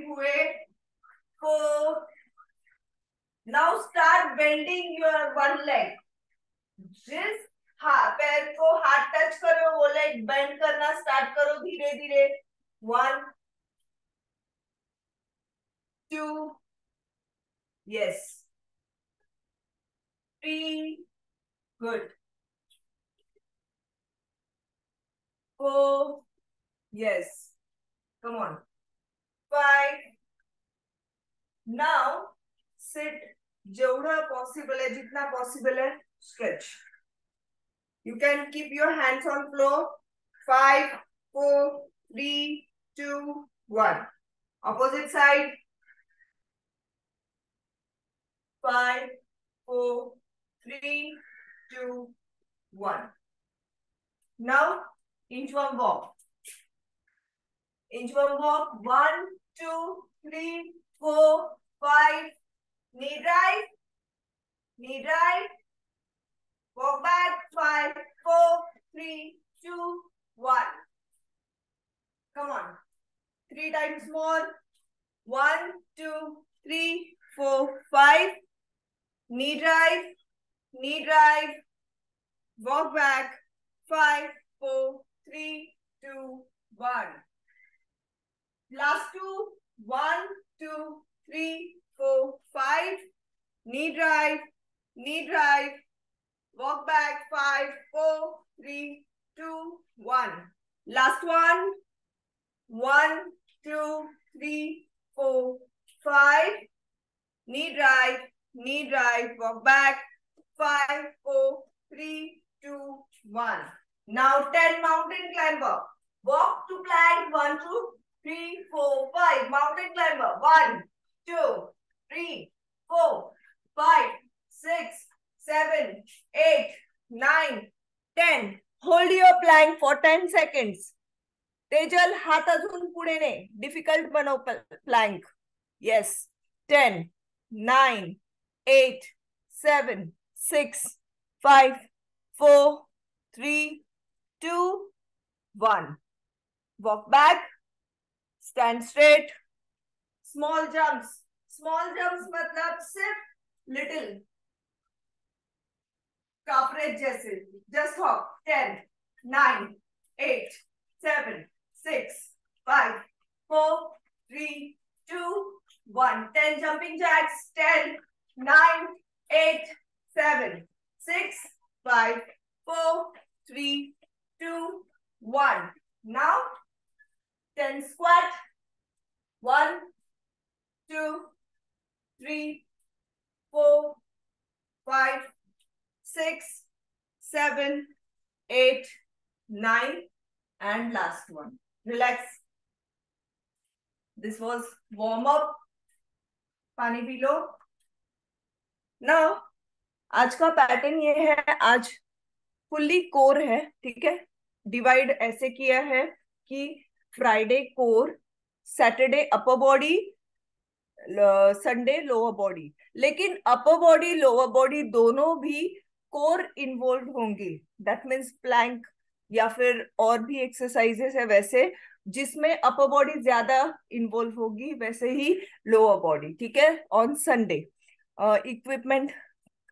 हुए 4. Now start bending your one leg. जिस पैर को हाथ टच करो वो लेग बेंड करना स्टार्ट करो धीरे धीरे. 1 2 yes 3 good 4 yes come on 5. Now sit जेवढं पॉसिबल है जितना पॉसिबल है stretch. You can keep your hands on floor. 5 4 3 2 1. Opposite side. 5 4 3 2 1. Now inchworm walk. Inchworm walk. 1 2 3 4 5. Knee drive. Knee drive. Walk back. 5 4 3 2 1. Come on. 3 times more. 1 2 3 4 5. Knee drive. Knee drive. Walk back. 5 4 3 2 1. Last two. 1 2 3 4 5. Knee drive. Knee drive. Walk back. 5 4 3 2 1. Last one. 1 2 3 4 5. Knee drive. Knee drive. Walk back. 5 4 3 2 1. Now 10 mountain climber. Walk to plank. 1 2 3 4 5. Mountain climber. 1 2 3 4 5 6 7 8 9 10. Hold your plank for 10 seconds. Tejal हात अजून पुढे ने. Difficult बनव plank. Yes 10 9 8 7 6 5 4 3 2 1. Walk back. Stand straight. Small jumps. Small jumps मतलब सिर्फ little. काफरेज जैसे. Just hop. 10 9 8 7 6 5 4 3 2 1. 10 jumping jacks. 10 9 8 7 6 5 4 3 2 1. Now 10 squat. 1 2 3 4 5 6 7 8 9 and last one. Relax. This was warm up. पानी P low. Now आज का पैटर्न ये है. आज फुल्ली कोर है. ठीक है. डिवाइड ऐसे किया है कि Friday core, Saturday upper body, Sunday lower body. लेकिन अपर बॉडी लोअर बॉडी दोनों भी कोर इन्वॉल्व होंगे. दैट मीन्स प्लैंक या फिर और भी एक्सरसाइजेस है वैसे जिसमें अपर बॉडी ज्यादा इन्वॉल्व होगी, वैसे ही लोअर बॉडी. ठीक है. ऑन संडे इक्विपमेंट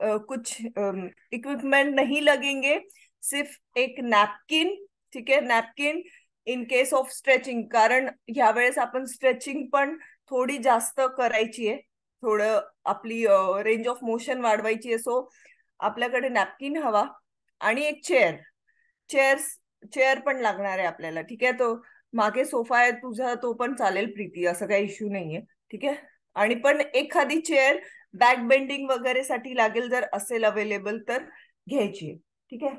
कुछ इक्विपमेंट नहीं लगेंगे, सिर्फ एक नॅपकिन. ठीक आहे. Napkin in case of stretching. कारण ह्या वेळेस आपण स्ट्रेचिंग पण थोडी जास्त करायची आहे. थोडं आपली रेंज ऑफ मोशन वाढवायची आहे. सो आपल्याकडे नॅपकिन हवा आणि एक चेअर पण लागणार आहे आपल्याला. ठीक आहे. तो मागे सोफा आहे तुझा, तो पण चालेल प्रीती, असं काही इश्यू नाहीये. ठीक आहे. आणि पण एखादी चेअर बॅक बेंडिंग वगैरे साठी लागेल, जर असेल अवेलेबल तर घ्यायची. ठीक आहे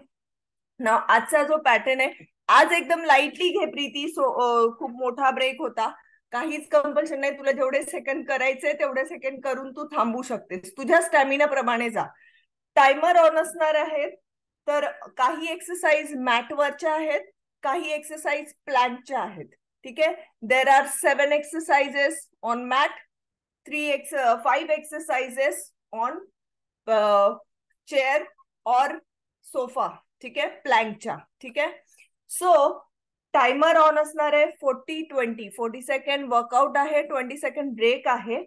ना. आजचा जो पॅटर्न आहे आज एकदम लाईटली घे प्रीती. खूप मोठा ब्रेक होता. काहीच कंपल्शन नाही. तुला जेवढे सेकंड करायचे तेवढे सेकंड करून तू थांबू शकतेस. तुझ्या स्टॅमिना प्रमाणे जा. टायमर ऑन असणार आहेत. तर काही एक्सरसाइज मॅटवरच्या आहेत, काही एक्सरसाइज प्लॅंकच्या आहेत. ठीक आहे. There are 7 exercises on mat, 5 exercises on chair और सोफा. ठीक आहे. प्लॅंकच्या. ठीक आहे. सो टायमर ऑन असणार आहे 40-20. 40 सेकंड वर्कआउट आहे, 20 सेकंड ब्रेक आहे.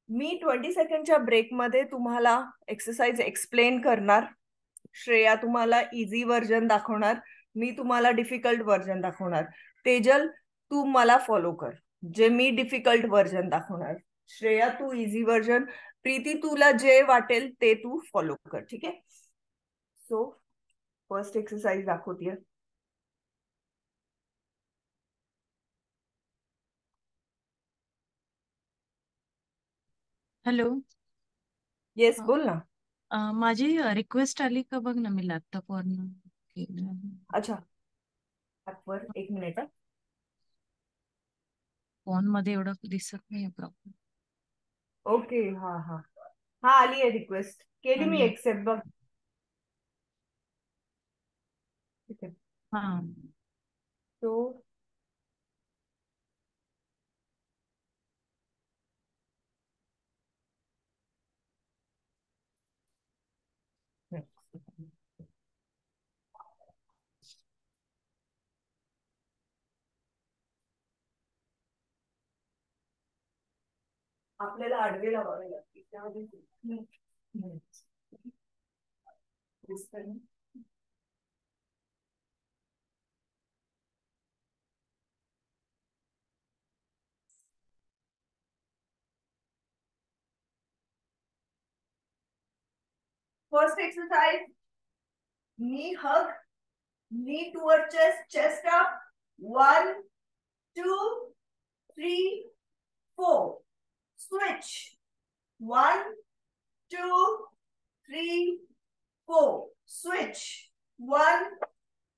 मी 20 सेकंडच्या ब्रेकमध्ये तुम्हाला एक्सरसाइज एक्सप्लेन करणार. श्रेया तुम्हाला इझी व्हर्जन दाखवणार, मी तुम्हाला डिफिकल्ट व्हर्जन दाखवणार. तेजल तू मला फॉलो कर, जे मी डिफिकल्ट व्हर्जन दाखवणार. श्रेया तू इझी व्हर्जन, प्रीती तुला जे वाटेल ते तू फॉलो कर. ठीक आहे. सो फर्स्ट एक्सरसाइज दाखवतीये. हॅलो. येस बोल ना. माझी रिक्वेस्ट आली का बघ ना, मी लॅपटॉपवरनं केलं. अच्छा ऍपवर 1 मिनिट. फोन मध्ये एवढं दिसत नाही प्रॉपर. ओके. हा हा हा आली आहे रिक्वेस्ट, केली मी आली. एक्सेप्ट बघ. ठीक आहे. हा. तो आपल्याला आडवे लावावे लागतील त्यामध्ये. First exercise, knee hug, knee toward chest, chest up. 1, 2, 3, 4. Switch. 1, 2, 3, 4. Switch. 1,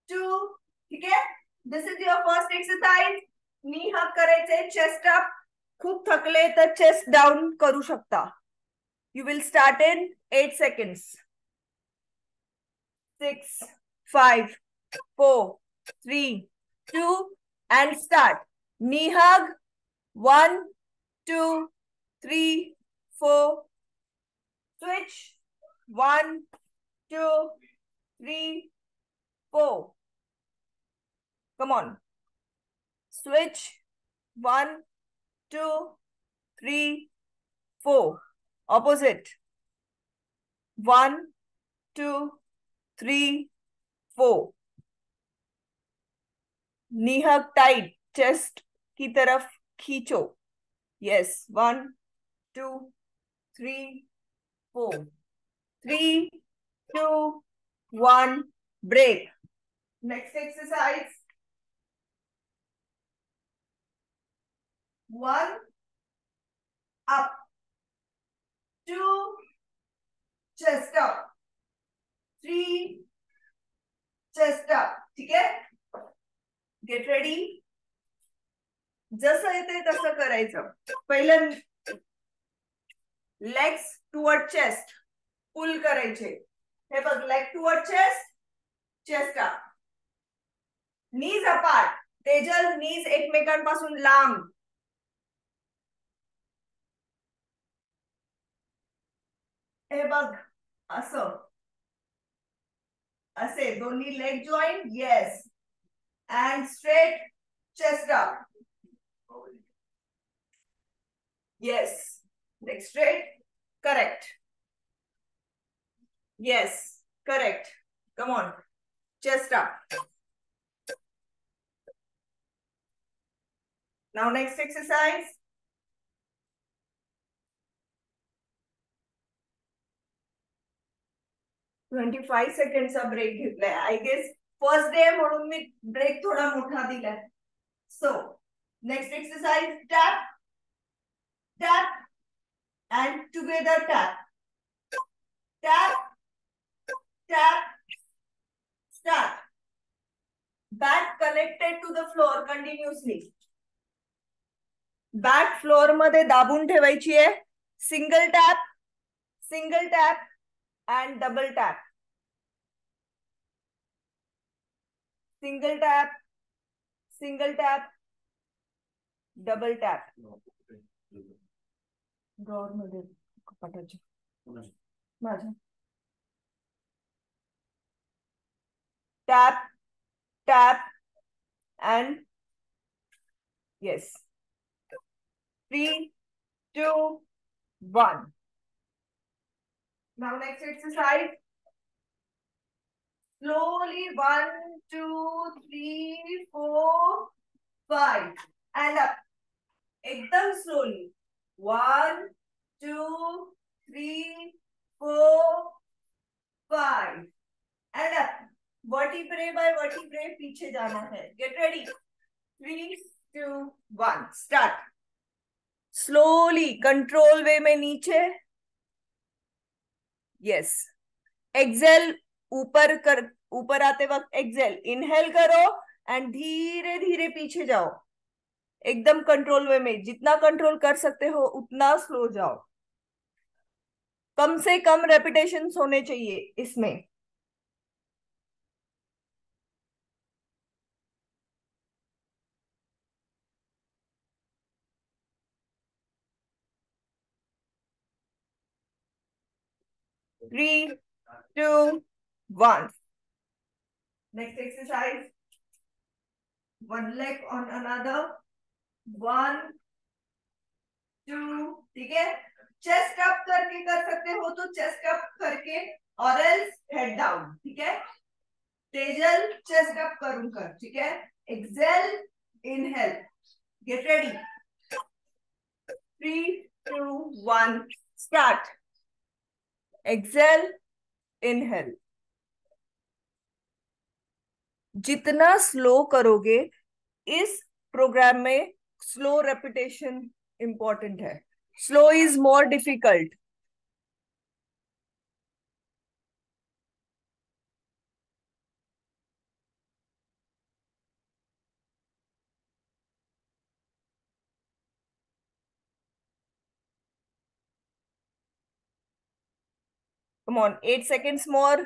2. ठीक है. This is your first exercise. knee hug करायचे, chest up. खूप थकले तर chest down करू शकता. You will start in 8 seconds. 6, 5, 4, 3, 2, and start. Knee hug. 1, 2, 3, 4. Switch. 1, 2, 3, 4. Come on. Switch. 1, 2, 3, 4. Opposite. 1, 2, 3, 4. Knee hug tight. Chest की तरफ खींचो. Yes. 1, 2, 3, 4. 3, 2, 1. Break. Next exercise. 1, up. 2, chest up. 3, chest up. ठीक है. Get ready. जसं येते तसं करायचं. पहिलं लेग्स टुवर्ड चेस्ट पुल करायचे. हे बघ, leg toward chest, chest up. Knees apart. Tejal knees एकमेकांपासून लांब. हे बघ असं, असे दोन्ही leg joint. Yes. And straight chest up. Yes. Neck straight. Correct. Yes. Correct. Come on. Chest up. Now next exercise. $25 सेकंडचा ब्रेक घेतलाय. आय गेस फर्स्ट डे म्हणून मी ब्रेक थोडा मोठा दिलाय. So next exercise, tap tap and together tap. Tap, tap, start. Back connected to the floor continuously. Back floor मध्ये दाबून ठेवायची आहे. Single tap and double tap. Single tap double tap. Drawer मध्ये कपाटाची माझ्या. Tap tap and yes, 3, 2, 1. Now next exercise. Slowly, 1, 2, 3, 4, 5, and up. एकदम slowly. 1, 2, 3, 4, 5, and up. Vertebrae by vertebrae पीछे जाना है. Get ready. 3, 2, 1. Start. Slowly, control way में नीचे. Yes. Exhale. ऊपर आते वक्त एक्सेल इनहेल करो एंड धीरे धीरे पीछे जाओ. एकदम कंट्रोल वे में. जितना कंट्रोल कर सकते हो उतना स्लो जाओ. कम से कम रेपिटेशन होने चाहिए इसमें. Three, two, one. Next exercise. One leg on another. One, two. ठीक है. चेस्ट अप करके कर सकते हो तो चेस्ट अप करके और एल्स हेड डाउन. ठीक है. तेजल चेस्ट अप करूं कर. ठीक है. Exhale, inhale. Get ready. 3, 2, 1. Start. Exhale, inhale. जितना स्लो करोगे इस प्रोग्राम में स्लो रेपिटेशन इंपॉर्टेंट है. Slow is more difficult. Come on, 8 seconds more.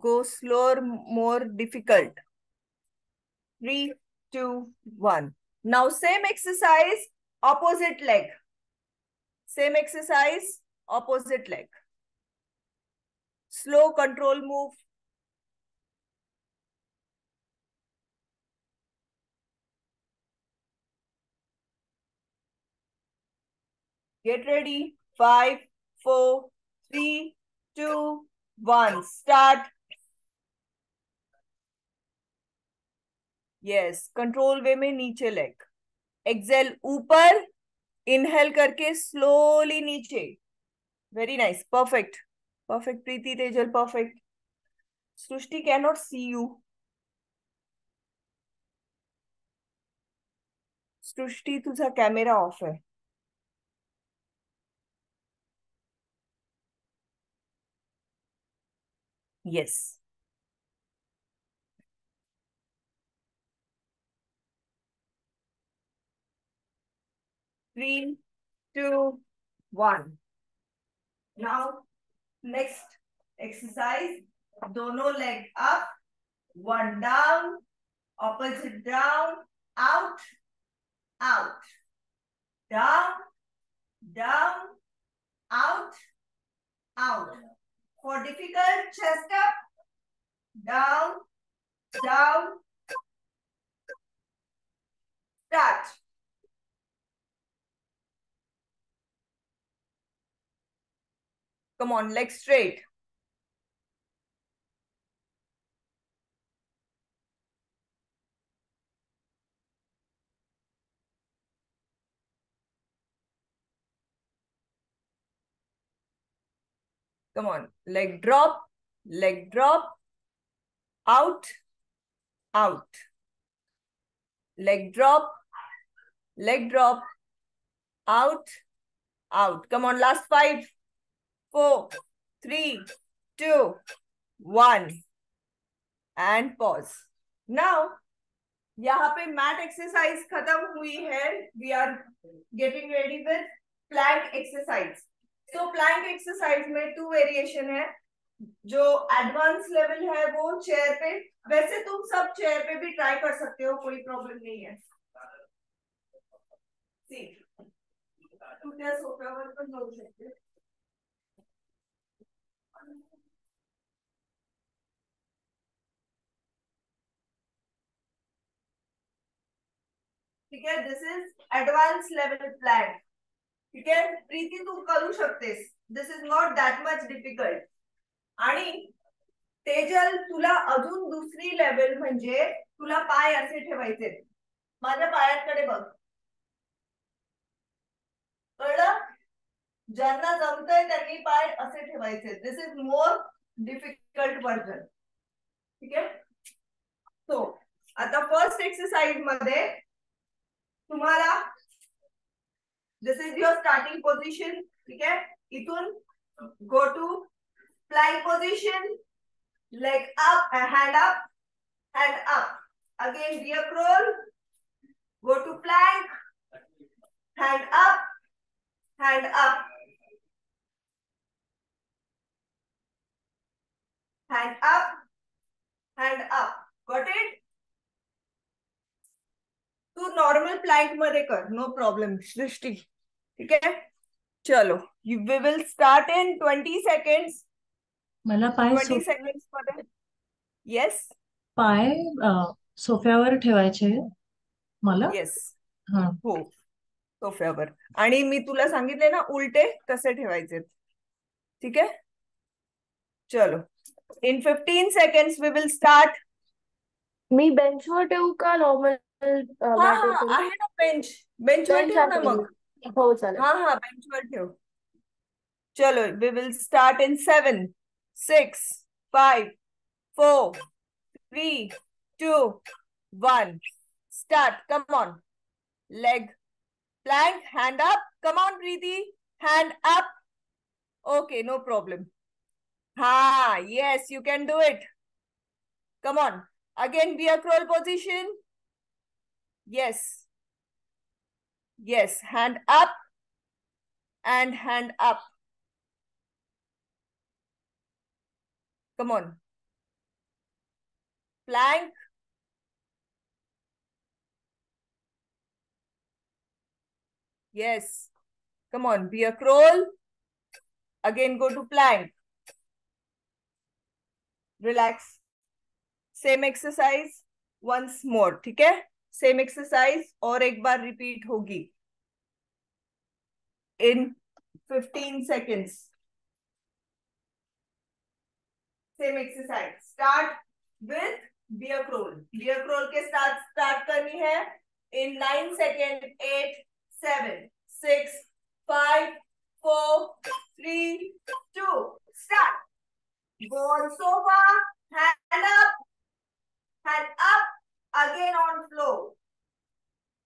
Go slower, more difficult. 3, 2, 1. Now same exercise, opposite leg. Same exercise, opposite leg. Slow control move. Get ready. 5, 4, 3, 2, 1. Start. Yes, control way में नीचे leg. Exhale ऊपर, inhale करके slowly नीचे. Very nice. Perfect. Perfect Preeti, Tejal. Perfect. Srishti can not see you. Srishti तुझा camera off आहे. Yes. 3, 2, 1. Now next exercise. दोनों leg up, one down, opposite down, out, out, down, down, out, out. For difficult, chest up, down, down. Start. Come on, legs straight. Come on, leg drop, out, out. Leg drop, out, out. Come on, last 5, 4, 3, 2, 1. And pause. Now, यहाँ पे mat exercise खत्म हुई है. We are getting ready with plank exercise. So plank exercise में 2 variation है. जो advance level है वो चेयर पे. वैसे तुम सब चेयर पे भी ट्राई कर सकते हो, कोई प्रॉब्लम नहीं है. सी तू त्या सोफ्यावर पण जाऊ शकते. है, this is advance level plan. ठीक आहे प्रीती, तू करू शकतेस. This is not that much difficult. आणि तेजल, तुला अजून दुसरी लेवल म्हणजे तुला पाय असे ठेवायचे. माझ्या पायाकडे बघ, कळलं? ज्यांना जमतंय त्यांनी पाय असे ठेवायचे. This is more difficult version. ठीक आहे. सो आता फर्स्ट एक्सरसाइज मध्ये तुम्हाला, this is your starting position. ठीक आहे. इथून go to plank position. Leg up, hand up, hand up. Again bear crawl. Go to plank, hand up, hand up, hand up, hand up. Got it? तू normal plank मध्ये कर, no problem Srishti. ठीक आहे. चलो, we will start in 20 seconds. मला पाय 20 seconds मध्ये. Yes पाय सोफ्यावर ठेवायचे मला. येस. हा. हो, सोफ्यावर. आणि मी तुला सांगितले ना उलटे कसे ठेवायचे. ठीक आहे. चलो, इन 15 सेकंड्स वी विल स्टार्ट. मी बेंचवर ठेवू का नॉर्मल हा मॅटवर हा ठेवू? आहे ना बेंच. बेंचवर बेंच ठेव ना आहे. मग. हो चालेल. हा हा बेंचवर ठेव. चलो, we will start in 7, 6, 5, 4, 3, 2, 1. Start. Come on. Leg plank, hand up. Come on, Preeti. Hand up. Okay, no problem. Ha, yes, you can do it. Come on. Again, be a crawl position. Yes. Yes, hand up and hand up. Come on. Plank. Yes. Come on. Be a crawl. Again, go to plank. Relax. Same exercise once more. ठीक है. Same exercise और एक बार repeat होगी in 15 seconds. Same exercise. Start with bear crawl. Bear crawl के साथ start करनी है in 9 seconds. 8, 7, 6, 5, 4, 3, 2. Start. Go on sofa. Hand up. Hand up. Again on floor.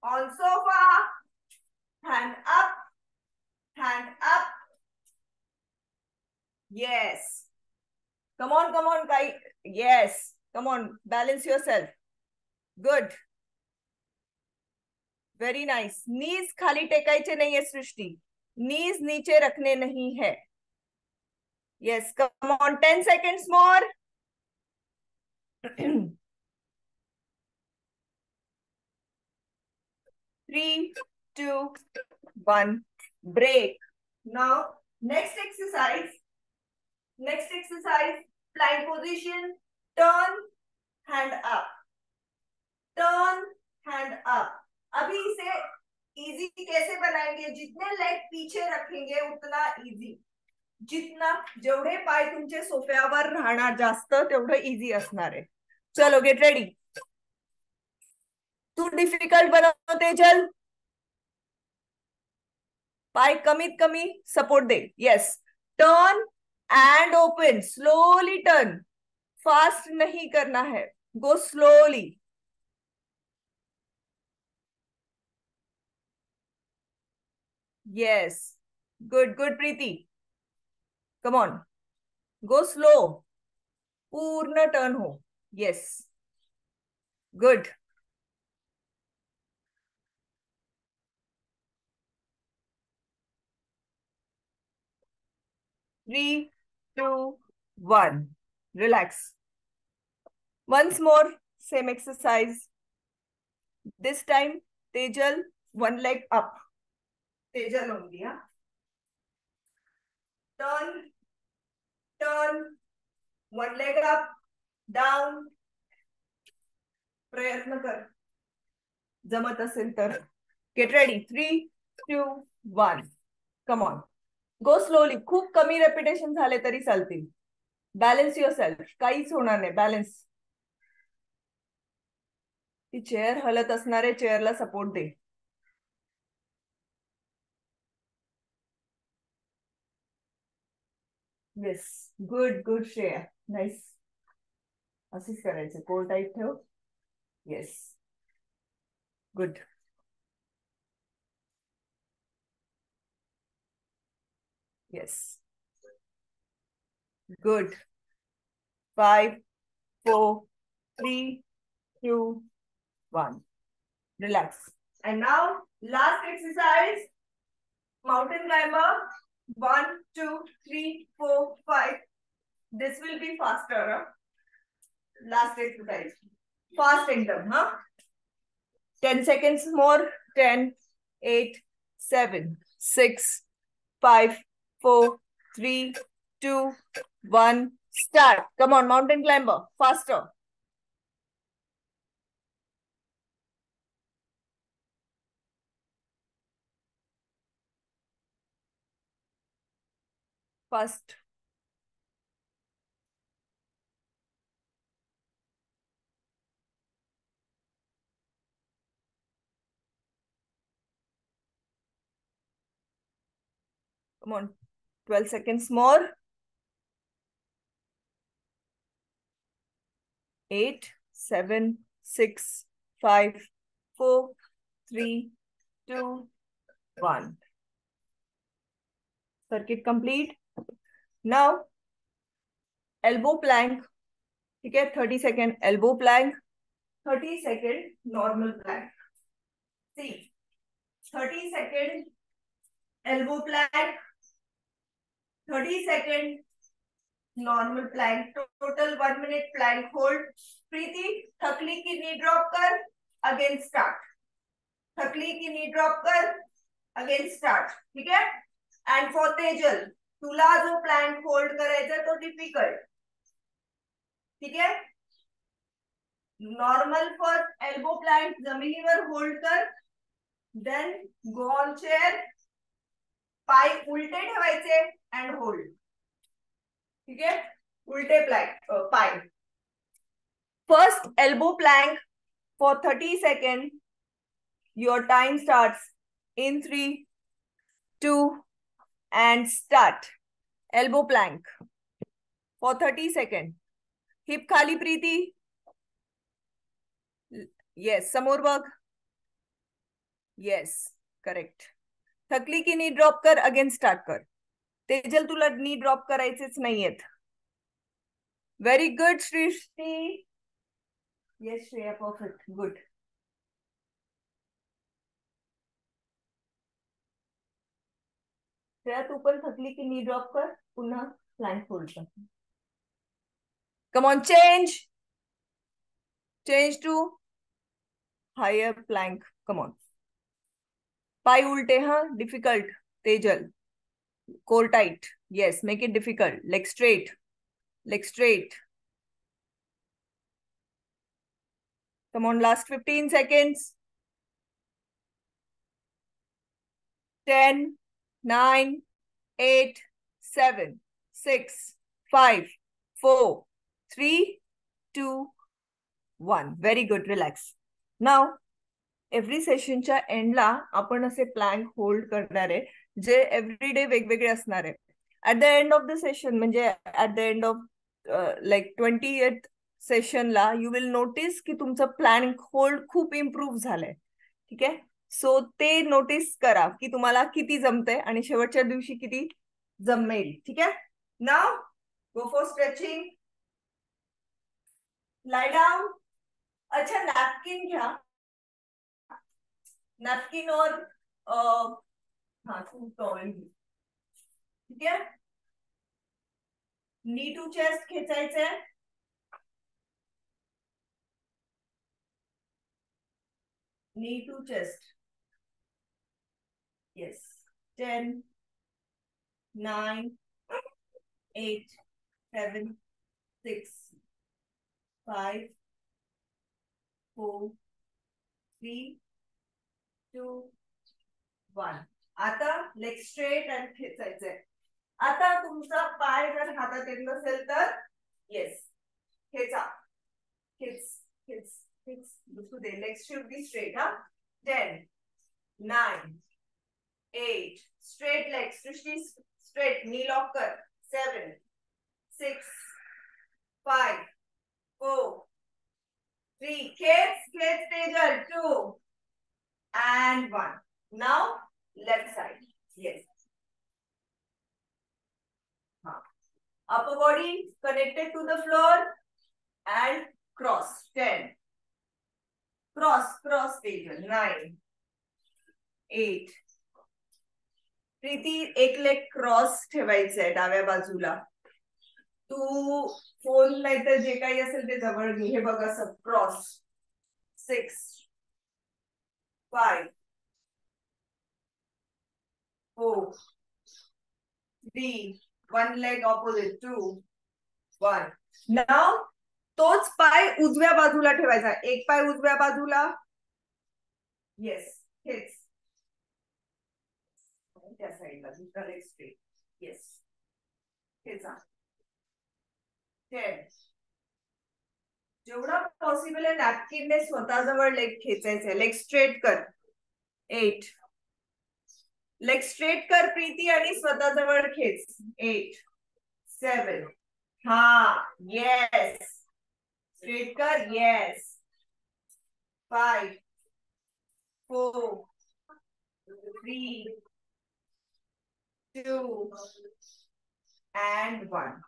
On sofa. Hand up. Hand up. Yes. Come on, come on, Kai. Yes. Come on, balance yourself. Good. Very nice. Knees खाली टेकायचे नहीं है सृष्टि. Knees नीचे रखने नहीं है. Yes. Come on, 10 seconds more. 3, 2, 1. Break. Now, next exercise. Next exercise, plank position. Turn, hand up. Turn, hand up. अभी इसे easy कैसे बनाएंगे? जितने लेग पीछे रखेंगे उतना इजी. जितना जेवढे पाय तुमचे सोफ्यावर राहणार जास्त तेवढं इजी असणार आहे. चलो, गेट रेडी. तू डिफिकल्ट बनव तेजल. पाय कमीत कमी सपोर्ट दे. Yes. Turn and open. Slowly turn. Fast नहीं करना है. Go slowly. Yes. Good, good, Preeti. Come on. Go slow. पूर्ण turn हो. Yes. Good. Three, 2, 1. Relax. Once more, same exercise. This time, Tejal, one leg up. Tejal only, huh? Turn, turn, one leg up, down. प्रयत्न कर जमत असेल तर. Get ready. 3, 2, 1. Come on. Go slowly. खूप कमी repetition झाले तरी चालतील. Balance yourself. काहीच होणार नाही. बॅलन्स. ती चेअर हलत असणारे चेअरला सपोर्ट दे. Yes. Good good Shreya. Nice. असंच करायचं. कोर टाईट ठेव. Yes. Good. Yes. Good. 5, 4, 3, 2, 1. Relax. And now, last exercise. Mountain climber. 1, 2, 3, 4, 5. This will be faster. Huh? Last exercise. Fast एकदम. Huh? 10 seconds more. 10, 8, 7, 6, 5, 4, 3, 2, 1. Start. Come on, mountain climber. Faster. Fast. Come on. 12 seconds more. 8, 7, 6, 5, 4, 3, 2, 1. Circuit complete. Now, elbow plank. Okay, 30 second elbow plank. 30 second normal plank. See, 30 second elbow plank. 30 second normal plank. Total 1 minute plank hold. Preeti, थकली की knee drop कर. Again start. थकली की knee drop कर. Again start. ठीक है? And for Tejal, तुला जो plank hold करायचा तो difficult. ठीक है? Normal first elbow plank जमिनीवर hold कर. Then go on chair. पाय उलटे ठेवायचे and hold. ठीक है? उलटे plank pi. First elbow plank for 30 seconds. Your time starts in 3, 2, and start. Elbow plank for 30 seconds. Hip khali Preeti. Yes, समोर बघ. Yes, correct. थकली की नी ड्रॉप कर. अगेन स्टार्ट कर. तेजल तुला नी ड्रॉप करायचेच नाहीयेत. व्हेरी गुड सृष्टी. Yes Shreya, perfect. Good. Shreya तू पण थकली की नी ड्रॉप कर. पुन्हा प्लॅंक होल्ड कर. Come on, change. Change to higher plank. Come on. पाय उलटे. हाँ, difficult. Tejal, core tight. Yes, make it difficult. Leg straight. Leg straight. Come on, last 15 seconds. 10, 9, 8, 7, 6, 5, 4, 3, 2, 1. Very good. Relax. Now, every सेशनच्या एंडला आपण असे plank hold करणार आहे, जे every day वेगवेगळे असणार आहे. At the end of the session, म्हणजे at the end of like 20th सेशनला यू विल नोटीस की तुमचं प्लॅंक होल्ड खूप इम्प्रूव्ह झालंय. ठीक आहे? सो ते नोटीस करा की तुम्हाला किती जमतंय आणि शेवटच्या दिवशी किती जमेल. ठीक आहे? Now go for stretching. Lie down. अच्छा, नॅपकिन घ्या. नैपकिन और हाँ टॉवेल भी. ठीक है? नी टू चेस्ट खेचायचंय. Knee to chest. येस. 10, 9, 8, 7, 6, 5, 4, 3, 2, 1. आता लेग स्ट्रेट आणि खेचायचंय. आता तुमचा पाय जर हातात येत नसेल तर येस खेचा, खेच खेच खेच दुसू दे. Leg should be straight. हा 10 9 8 straight leg. Srushti straight. Knee lock कर. 7 6 5 4 3 खेच खेच Tejal. 2 and 1. Now left side. Yes. Upper body connected to the floor and cross. 10. Cross, cross table. 9 8. Preeti एक लेग क्रॉस ठेवायचंय डाव्या बाजूला. तू फोन नाही तर जे काही असेल ते जवळ घे. हे बघ असं cross. 6 5 4 3 one leg opposite. 2 1. Now तोच पाय उजव्या बाजूला ठेवायचा. एक पाय उजव्या बाजूला. येस हेच त्या साईडला दुसरा लेग स्ट्रेट. येस हेचा 10. जेवढा पॉसिबल आहे नॅपकिनने स्वतःजवळ लेग खेचायचे. लेग स्ट्रेट कर. 8. लेग स्ट्रेट कर प्रीती आणि स्वतःजवळ खेच. 8 7. हा येस स्ट्रेट कर. Yes 5 4 3 2 and 1.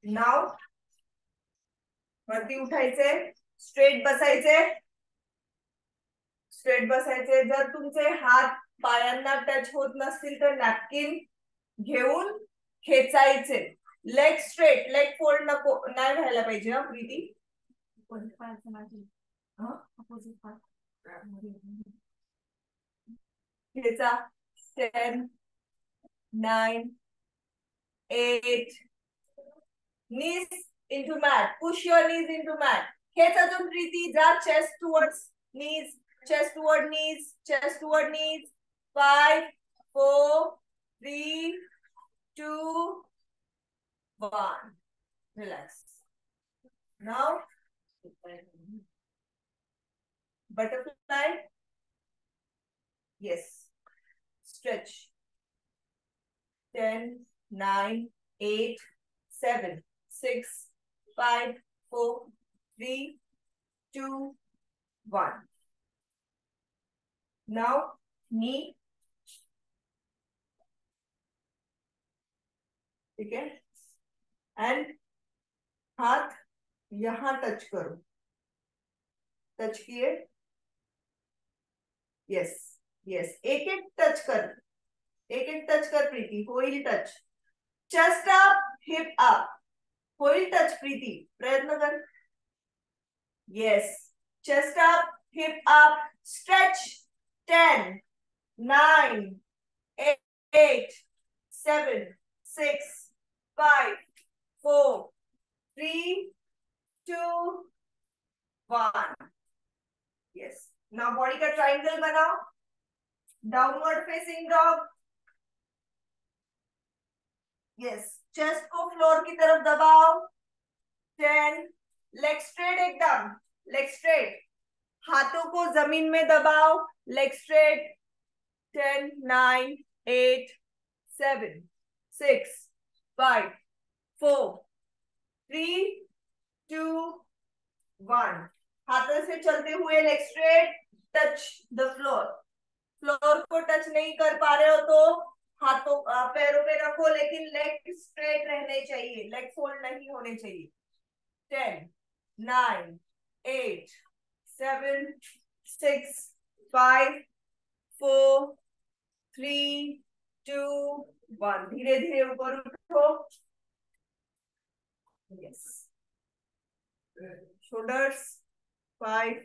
नाव वरती उठायचे. स्ट्रेट बसायचे. स्ट्रेट बसायचे. जर तुमचे हात पायांना टच होत नसतील तर नॅपकिन घेऊन खेचायचे. Leg straight. लेग फोल्ड नको नाही व्हायला पाहिजे. हा प्रीती खेचा. 10 9 8. knees into mat. Push your knees into mat. खेच अजून प्रीती. जा chest towards knees. Chest toward knees. Chest toward knees. 5 4 3 2 1. Relax. Now butterfly. Yes. Stretch. 10 9 8 7 6 5 4 3 2 1. Now knee. ठीक है. एंड हाथ यहां टच करो. टच किए. यस यस एक एक टच कर. एक एक टच कर प्रीति. होईल touch. Chest up hip up. होईल टच प्रीति. प्रयत्न कर. Yes chest up hip up. Stretch. 10 9 8 7 6 5 4 3 2 1. Yes now body का ट्राइंगल बनाओ. Downward facing dog. Yes chest को फ्लोर की तरफ दबाओ. 10. लेग स्ट्रेट एकदम. Leg straight. हाथों को जमीन में दबाओ. Leg straight. 10 9 8 7 6 5 4 3 2 1. हाथों से चलते हुए leg straight. Touch the floor. Floor को टच नहीं कर पा रहे हो तो हाथों पैरों पे रखो लेकिन लेग स्ट्रेट रहने चाहिए. लेग फोल्ड नहीं होने चाहिए. 10 9 8 7 6 5 4 3 2 1. धीरे धीरे ऊपर उठो. Yes shoulders. 5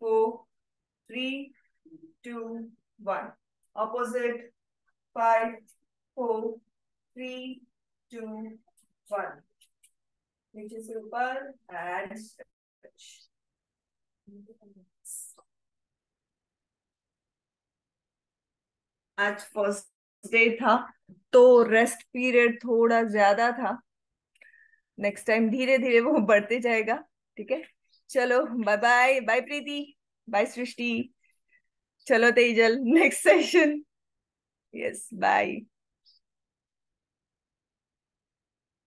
4 3 2 1. ऑपोजिट. 5 4 3 2 1. नीचे से ऊपर एंड स्ट्रेच. आज फर्स्ट डे था तो रेस्ट पीरियड थोड़ा ज्यादा था। नेक्स्ट टाइम धीरे धीरे वो बढ़ते जाएगा। ठीक है, चलो bye bye. Bye Preeti. Bye Srishti. चलो Tejal, next session. Yes bye.